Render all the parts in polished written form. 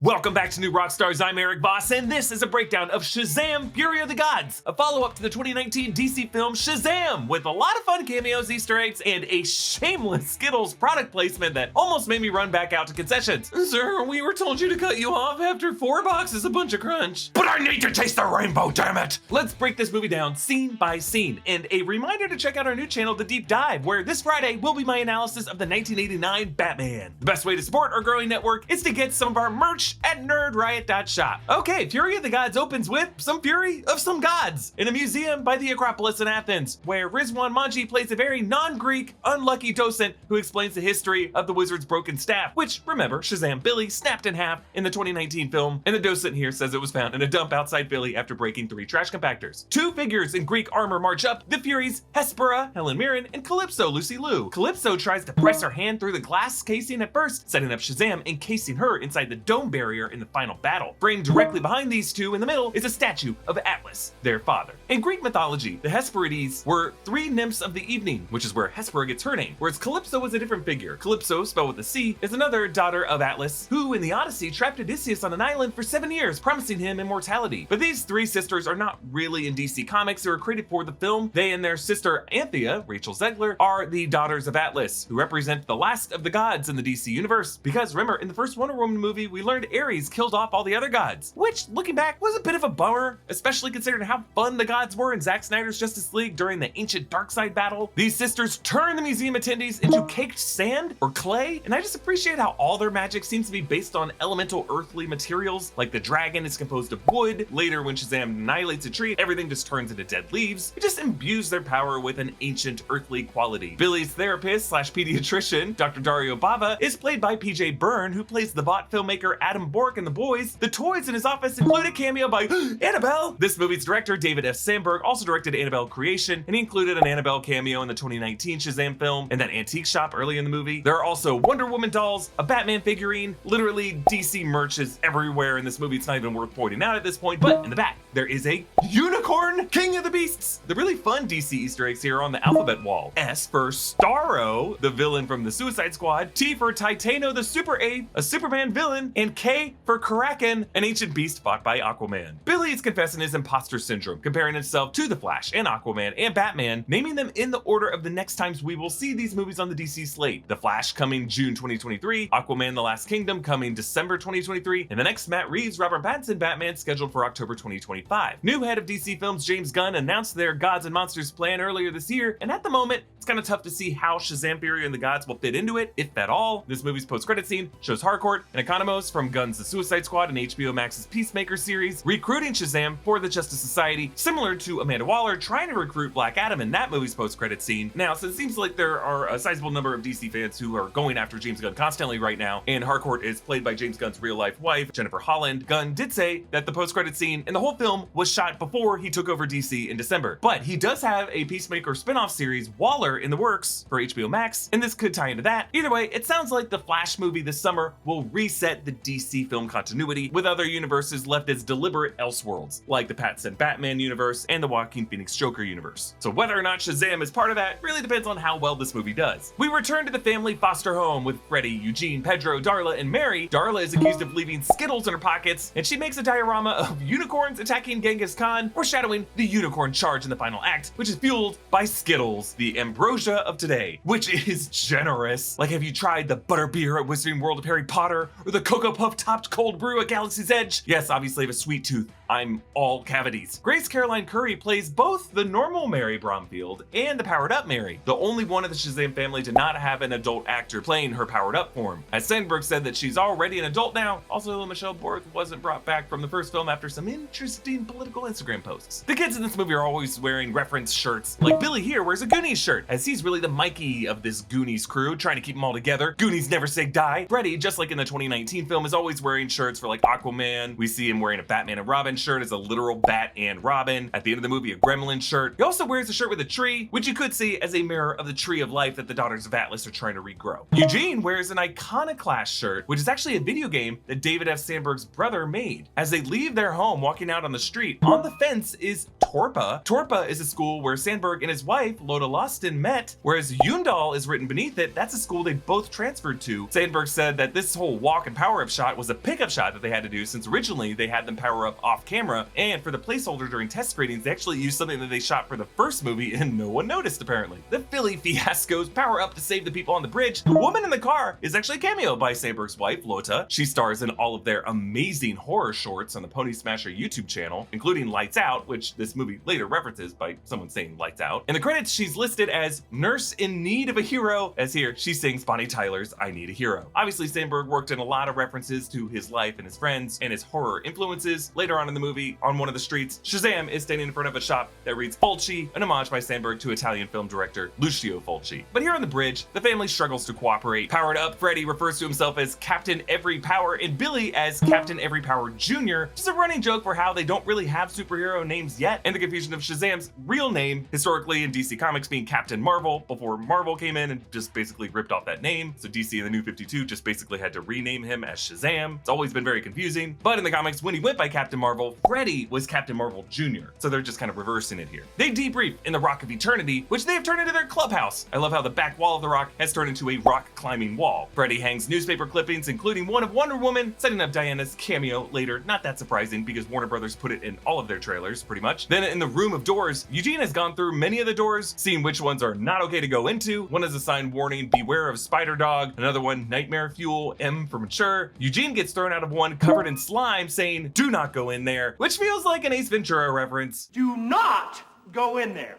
Welcome back to New Rockstars, I'm Erik Voss, and this is a breakdown of Shazam Fury of the Gods, a follow-up to the 2019 DC film Shazam, with a lot of fun cameos, Easter eggs, and a shameless Skittles product placement that almost made me run back out to concessions. Sir, we were told you to cut you off after 4 boxes of Bunch of Crunch. But I need to taste the rainbow, damn it! Let's break this movie down scene by scene, and a reminder to check out our new channel, The Deep Dive, where this Friday will be my analysis of the 1989 Batman. The best way to support our growing network is to get some of our merch at nerdriot.shop. Okay, Fury of the Gods opens with some fury of some gods in a museum by the Acropolis in Athens, where Rizwan Manji plays a very non-Greek, unlucky docent who explains the history of the wizard's broken staff, which, remember, Shazam Billy snapped in half in the 2019 film, and the docent here says it was found in a dump outside Philly after breaking 3 trash compactors. 2 figures in Greek armor march up, the Furies, Hespera, Helen Mirren, and Calypso, Lucy Liu. Calypso tries to press her hand through the glass casing at first, setting up Shazam, encasing her inside the dome barrier in the final battle. Framed directly behind these two in the middle is a statue of Atlas, their father. In Greek mythology, the Hesperides were 3 nymphs of the evening, which is where Hespera gets her name, whereas Calypso is a different figure. Calypso, spelled with a C, is another daughter of Atlas, who in the Odyssey trapped Odysseus on an island for 7 years, promising him immortality. But these 3 sisters are not really in DC Comics. They were created for the film. They and their sister Anthea, Rachel Zegler, are the daughters of Atlas, who represent the last of the gods in the DC universe. Because remember, in the first Wonder Woman movie, we learned Ares killed off all the other gods, which, looking back, was a bit of a bummer, especially considering how fun the gods were in Zack Snyder's Justice League during the ancient Darkseid battle. These sisters turn the museum attendees into caked sand or clay, and I just appreciate how all their magic seems to be based on elemental earthly materials, like the dragon is composed of wood. Later, when Shazam annihilates a tree, everything just turns into dead leaves. It just imbues their power with an ancient earthly quality. Billy's therapist slash pediatrician, Dr. Dario Bava, is played by PJ Byrne, who plays the bot filmmaker Adam Bork in The Boys. The toys in his office include a cameo by Annabelle. This movie's director, David F. Sandberg, also directed Annabelle Creation, and he included an Annabelle cameo in the 2019 Shazam film and that antique shop early in the movie. There are also Wonder Woman dolls, a Batman figurine, literally DC merch is everywhere in this movie. It's not even worth pointing out at this point, but in the back, there is a unicorn, King of the Beasts. The really fun DC Easter eggs here are on the alphabet wall. S for Starro, the villain from the Suicide Squad, T for Titano the Super Ape, a Superman villain, and K for Kraken, an ancient beast fought by Aquaman. Billy is confessing his imposter syndrome, comparing himself to the Flash and Aquaman and Batman, naming them in the order of the next times we will see these movies on the DC slate. The Flash coming June 2023, Aquaman The Last Kingdom coming December 2023, and the next Matt Reeves, Robert Pattinson Batman scheduled for October 2025. New head of DC Films James Gunn announced their Gods and Monsters plan earlier this year, and at the moment, it's kind of tough to see how Shazam Fury and the Gods will fit into it, if at all. This movie's post-credit scene shows Harcourt and Economos from Gunn's The Suicide Squad and HBO Max's Peacemaker series recruiting Shazam for the Justice Society, similar to Amanda Waller trying to recruit Black Adam in that movie's post-credit scene. Now, since it seems like there are a sizable number of DC fans who are going after James Gunn constantly right now, and Harcourt is played by James Gunn's real-life wife, Jennifer Holland, Gunn did say that the post-credit scene and the whole film was shot before he took over DC in December. But he does have a Peacemaker spin-off series, Waller, in the works for HBO Max, and this could tie into that. Either way, it sounds like the Flash movie this summer will reset the DC film continuity, with other universes left as deliberate elseworlds, like the Pattinson Batman universe and the Joaquin Phoenix Joker universe. So whether or not Shazam is part of that really depends on how well this movie does. We return to the family foster home with Freddie, Eugene, Pedro, Darla, and Mary. Darla is accused of leaving Skittles in her pockets, and she makes a diorama of unicorns attacking Genghis Khan, foreshadowing the unicorn charge in the final act, which is fueled by Skittles, the ambrosia of today, which is generous. Like, have you tried the butterbeer at Wizarding World of Harry Potter, or the Cocoa Puff topped cold brew at Galaxy's Edge? Yes, obviously I have a sweet tooth. I'm all cavities. Grace Caroline Curry plays both the normal Mary Bromfield and the powered up Mary, the only one of the Shazam family to not have an adult actor playing her powered up form. As Sandberg said that she's already an adult now. Also, Michelle Borth wasn't brought back from the first film after some interesting political Instagram posts. The kids in this movie are always wearing reference shirts, like Billy here wears a Goonies shirt, as he's really the Mikey of this Goonies crew, trying to keep them all together. Goonies never say die. Freddie, just like in the 2019 film, is always wearing shirts for like Aquaman. We see him wearing a Batman and Robin shirt as a literal bat and Robin. At the end of the movie, a gremlin shirt. He also wears a shirt with a tree, which you could see as a mirror of the tree of life that the Daughters of Atlas are trying to regrow. Eugene wears an Iconoclast shirt, which is actually a video game that David F. Sandberg's brother made. As they leave their home, walking out on the street, on the fence is Torpa. Torpa is a school where Sandberg and his wife, Loda Loston, met, whereas Yundal is written beneath it. That's a school they both transferred to. Sandberg said that this whole walk and power-up shot was a pickup shot that they had to do since originally they had them power up off camera, and for the placeholder during test screenings, they actually used something that they shot for the first movie and no one noticed apparently. The Philly fiascos power up to save the people on the bridge. The woman in the car is actually a cameo by Sandberg's wife, Lota. She stars in all of their amazing horror shorts on the Pony Smasher YouTube channel, including Lights Out, which this movie later references by someone saying Lights Out. In the credits, she's listed as nurse in need of a hero, as here she sings Bonnie Tyler's I Need a Hero. Obviously, Sandberg worked in a lot of references to his life and his friends and his horror influences. Later on in the movie, on one of the streets, Shazam is standing in front of a shop that reads Fulci, an homage by Sandberg to Italian film director Lucio Fulci. But here on the bridge, the family struggles to cooperate. Powered up, Freddy refers to himself as Captain Every Power and Billy as Captain Every Power Jr., just a running joke for how they don't really have superhero names yet, and the confusion of Shazam's real name, historically in DC Comics being Captain Marvel, before Marvel came in and just basically ripped off that name. So DC in the New 52 just basically had to rename him as Shazam. It's always been very confusing, but in the comics, when he went by Captain Marvel, Freddy was Captain Marvel Jr., so they're just kind of reversing it here. They debrief in the Rock of Eternity, which they have turned into their clubhouse. I love how the back wall of the rock has turned into a rock climbing wall. Freddy hangs newspaper clippings, including one of Wonder Woman, setting up Diana's cameo later. Not that surprising because Warner Brothers put it in all of their trailers, pretty much. Then in the room of doors, Eugene has gone through many of the doors, seeing which ones are not okay to go into. One is a sign warning, beware of spider dog. Another one, nightmare fuel, M for mature. Eugene gets thrown out of one covered in slime saying, do not go in there, which feels like an Ace Ventura reference. Do not go in there.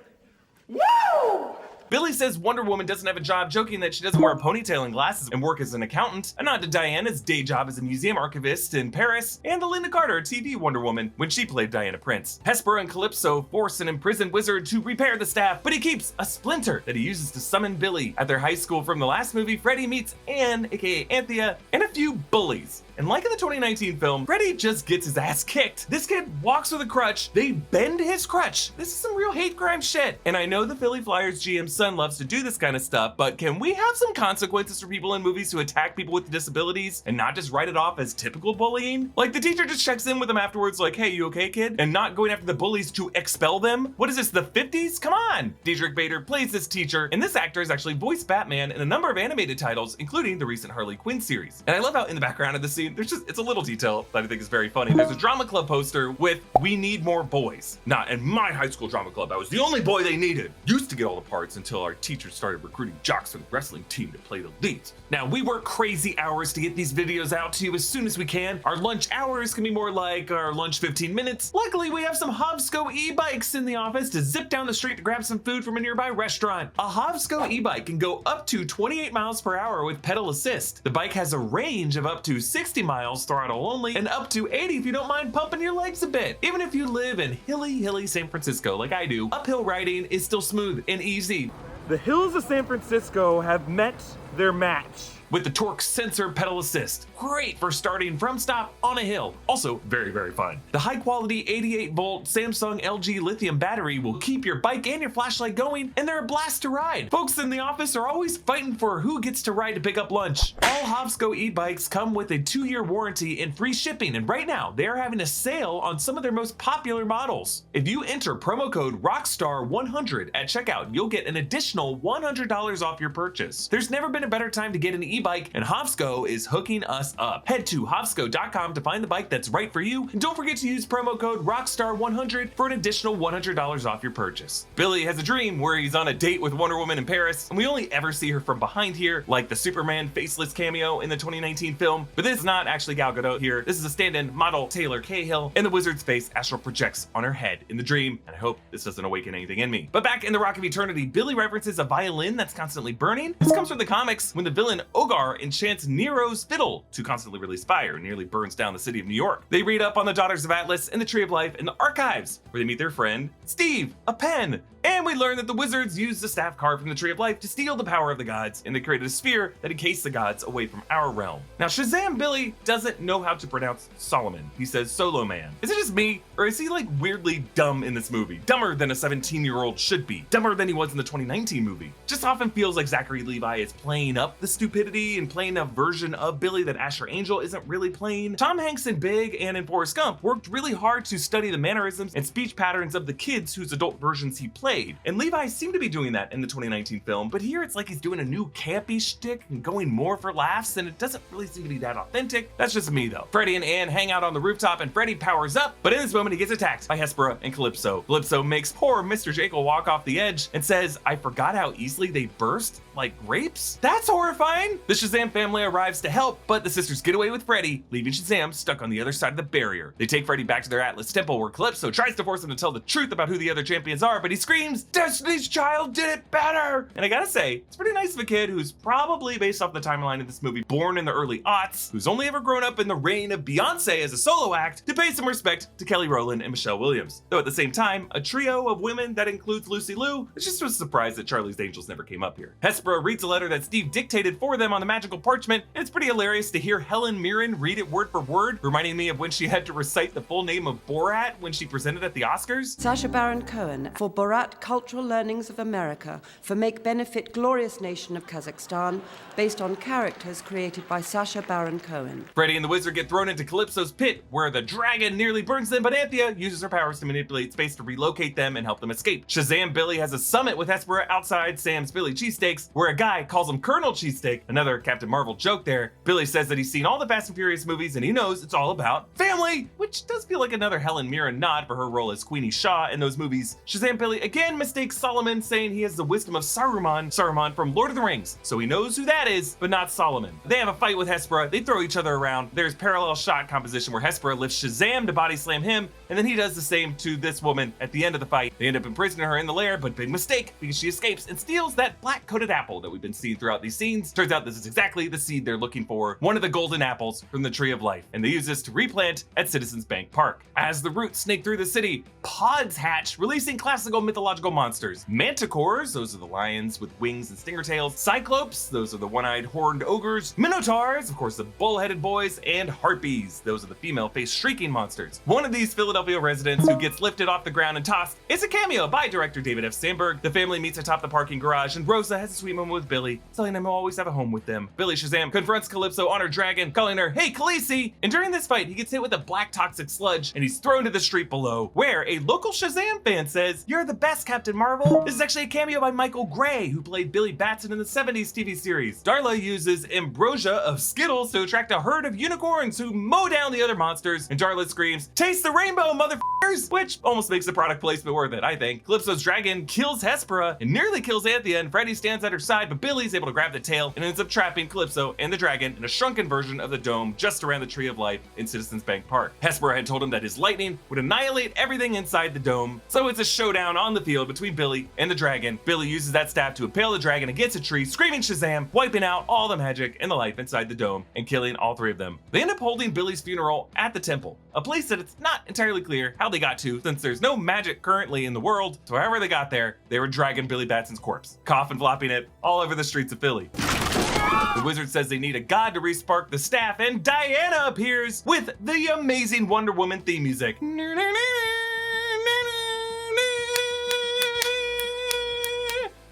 Woo! Billy says Wonder Woman doesn't have a job, joking that she doesn't wear a ponytail and glasses and work as an accountant. A nod to Diana's day job as a museum archivist in Paris, and to Linda Carter, TV Wonder Woman, when she played Diana Prince. Hesper and Calypso force an imprisoned wizard to repair the staff, but he keeps a splinter that he uses to summon Billy. At their high school from the last movie, Freddy meets Anne, aka Anthea, and a few bullies. And like in the 2019 film, Freddy just gets his ass kicked. This kid walks with a crutch, they bend his crutch. This is some real hate crime shit. And I know the Philly Flyers GM's son loves to do this kind of stuff, but can we have some consequences for people in movies who attack people with disabilities and not just write it off as typical bullying? Like the teacher just checks in with them afterwards like, hey, you okay, kid? And not going after the bullies to expel them? What is this, the 50s? Come on! Diedrich Bader plays this teacher, and this actor has actually voiced Batman in a number of animated titles, including the recent Harley Quinn series. And I love how in the background of the scene, it's a little detail that I think is very funny. There's a drama club poster with, we need more boys. Not in my high school drama club, I was the only boy they needed. Used to get all the parts until our teachers started recruiting jocks for the wrestling team to play the leads. Now, we work crazy hours to get these videos out to you as soon as we can. Our lunch hours can be more like our lunch 15 minutes. Luckily, we have some Hovsco e-bikes in the office to zip down the street to grab some food from a nearby restaurant. A Hovsco e-bike can go up to 28 miles per hour with pedal assist. The bike has a range of up to 60 miles throttle only, and up to 80 if you don't mind pumping your legs a bit. Even if you live in hilly San Francisco like I do, uphill riding is still smooth and easy. The hills of San Francisco have met their match. With the torque sensor pedal assist. Great for starting from stop on a hill. Also very, very fun. The high quality 88 volt Samsung LG lithium battery will keep your bike and your flashlight going, and they're a blast to ride. Folks in the office are always fighting for who gets to ride to pick up lunch. All Hovsco e-bikes come with a 2-year warranty and free shipping, and right now they're having a sale on some of their most popular models. If you enter promo code ROCKSTAR100 at checkout, you'll get an additional $100 off your purchase. There's never been a better time to get an e-bike, and Hovsco is hooking us up. Head to Hovsco.com to find the bike that's right for you, and don't forget to use promo code ROCKSTAR100 for an additional $100 off your purchase. Billy has a dream where he's on a date with Wonder Woman in Paris, and we only ever see her from behind here, like the Superman faceless cameo in the 2019 film, but this is not actually Gal Gadot here. This is a stand-in model, Taylor Cahill, and the wizard's face astral projects on her head in the dream, and I hope this doesn't awaken anything in me. But back in the Rock of Eternity, Billy references a violin that's constantly burning. This comes from the comics when the villain Ogar enchants Nero's fiddle to constantly release fire and nearly burns down the city of New York. They read up on the Daughters of Atlas and the Tree of Life in the archives, where they meet their friend Steve, a pen, and And we learn that the wizards used the staff carved from the Tree of Life to steal the power of the gods, and they created a sphere that encased the gods away from our realm. Now, Shazam Billy doesn't know how to pronounce Solomon. He says Solo Man. Is it just me, or is he like weirdly dumb in this movie? Dumber than a 17-year-old should be. Dumber than he was in the 2019 movie. Just often feels like Zachary Levi is playing up the stupidity and playing a version of Billy that Asher Angel isn't really playing. Tom Hanks in Big and in Forrest Gump worked really hard to study the mannerisms and speech patterns of the kids whose adult versions he played. And Levi seemed to be doing that in the 2019 film, but here it's like he's doing a new campy shtick and going more for laughs, and it doesn't really seem to be that authentic. That's just me though. Freddy and Anne hang out on the rooftop and Freddy powers up, but in this moment he gets attacked by Hespera and Calypso. Calypso makes poor Mr. Jekyll walk off the edge and says, "I forgot how easily they burst, like grapes?" That's horrifying! The Shazam family arrives to help, but the sisters get away with Freddy, leaving Shazam stuck on the other side of the barrier. They take Freddy back to their Atlas temple where Calypso tries to force him to tell the truth about who the other champions are, but he screams, "Destiny's Child did it better!" And I gotta say, it's pretty nice of a kid who's probably, based off the timeline of this movie, born in the early aughts, who's only ever grown up in the reign of Beyonce as a solo act, to pay some respect to Kelly Rowland and Michelle Williams. Though at the same time, a trio of women that includes Lucy Liu, it's just a surprise that Charlie's Angels never came up here. Hespera reads a letter that Steve dictated for them on the magical parchment, and it's pretty hilarious to hear Helen Mirren read it word for word, reminding me of when she had to recite the full name of Borat when she presented at the Oscars. Sacha Baron Cohen for Borat Cultural Learnings of America for Make Benefit Glorious Nation of Kazakhstan, based on characters created by Sacha Baron Cohen. Freddy and the wizard get thrown into Calypso's pit, where the dragon nearly burns them, but Anthea uses her powers to manipulate space to relocate them and help them escape. Shazam Billy has a summit with Hespera outside Sam's Philly cheesesteaks, where a guy calls him Colonel Cheesesteak, another Captain Marvel joke there. Billy says that he's seen all the Fast and Furious movies and he knows it's all about family, which does feel like another Helen Mirren nod for her role as Queenie Shaw in those movies. Shazam Billy again mistakes Solomon, saying he has the wisdom of Saruman from Lord of the Rings, so he knows who that is, but not Solomon. They have a fight with Hespera, they throw each other around. There's parallel shot composition where Hespera lifts Shazam to body slam him, and then he does the same to this woman at the end of the fight. They end up imprisoning her in the lair, but big mistake, because she escapes and steals that black-coated apple that we've been seeing throughout these scenes. Turns out this is exactly the seed they're looking for, one of the golden apples from the Tree of Life, and they use this to replant at Citizens Bank Park. As the roots snake through the city, pods hatch, releasing classical mythological monsters. Manticores, those are the lions with wings and stinger tails. Cyclopes, those are the one-eyed horned ogres. Minotaurs, of course the bull-headed boys, and harpies, those are the female-faced shrieking monsters. One of these Philadelphia residents who gets lifted off the ground and tossed is a cameo by director David F. Sandberg. The family meets atop the parking garage, and Rosa has a sweet moment with Billy, telling him he'll always have a home with them. Billy Shazam confronts Calypso on her dragon, calling her, "Hey Khaleesi!" And during this fight, he gets hit with a black toxic sludge, and he's thrown to the street below, where a local Shazam fan says, "You're the best, Captain Marvel." This is actually a cameo by Michael Gray, who played Billy Batson in the 70s TV series. Darla uses ambrosia of Skittles to attract a herd of unicorns who mow down the other monsters, and Darla screams, "Taste the rainbow, motherfuckers!" Which almost makes the product placement worth it, I think. Calypso's dragon kills Hespera and nearly kills Anthea, and Freddy stands at her side, but Billy's able to grab the tail and ends up trapping Calypso and the dragon in a shrunken version of the dome just around the Tree of Life in Citizens Bank Park. Hespera had told him that his lightning would annihilate everything inside the dome, so it's a showdown on the field between Billy and the dragon. Billy uses that staff to impale the dragon against a tree, screaming Shazam, wiping out all the magic and the life inside the dome and killing all three of them. They end up holding Billy's funeral at the temple, a place that it's not entirely clear how they got to, since there's no magic currently in the world, so however they got there, they were dragging Billy Batson's corpse, coffin flopping it all over the streets of Philly. The wizard says they need a god to re-spark the staff, and Diana appears with the amazing Wonder Woman theme music.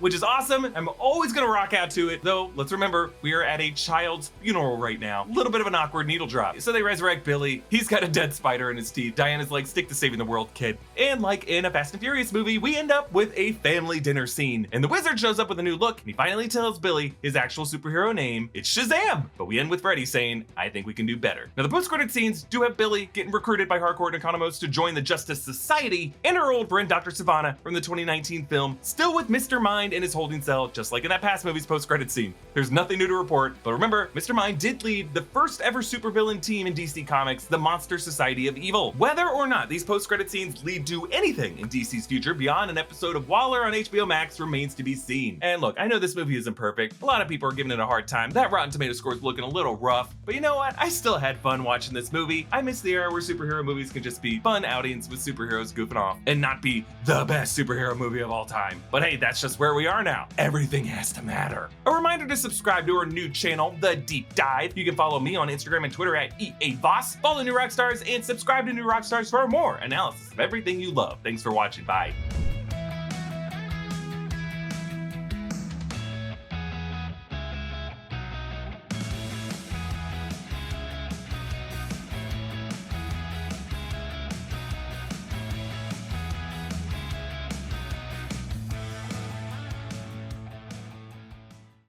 Which is awesome. I'm always gonna rock out to it, though let's remember we are at a child's funeral right now. A little bit of an awkward needle drop. So they resurrect Billy. He's got a dead spider in his teeth. Diana's like, "Stick to saving the world, kid." And like in a Fast and Furious movie, we end up with a family dinner scene. And the wizard shows up with a new look, and he finally tells Billy his actual superhero name. It's Shazam! But we end with Freddy saying, "I think we can do better." Now the post-credit scenes do have Billy getting recruited by Harcourt and Economos to join the Justice Society, and her old friend Dr. Savannah from the 2019 film, still with Mr. Mind Mind in his holding cell, just like in that past movie's post-credit scene. There's nothing new to report, but remember, Mr. Mind did lead the first ever supervillain team in DC Comics, the Monster Society of Evil. Whether or not these post-credit scenes lead to anything in DC's future beyond an episode of Waller on HBO Max remains to be seen. And look, I know this movie isn't perfect. A lot of people are giving it a hard time. That Rotten Tomato score is looking a little rough, but you know what? I still had fun watching this movie. I miss the era where superhero movies can just be fun outings with superheroes goofing off and not be the best superhero movie of all time. But hey, that's just where we are now. Everything has to matter. A reminder to subscribe to our new channel, The Deep Dive. You can follow me on Instagram and Twitter at Erik Voss. Follow New Rockstars and subscribe to New Rockstars for more analysis of everything you love. Thanks for watching. Bye.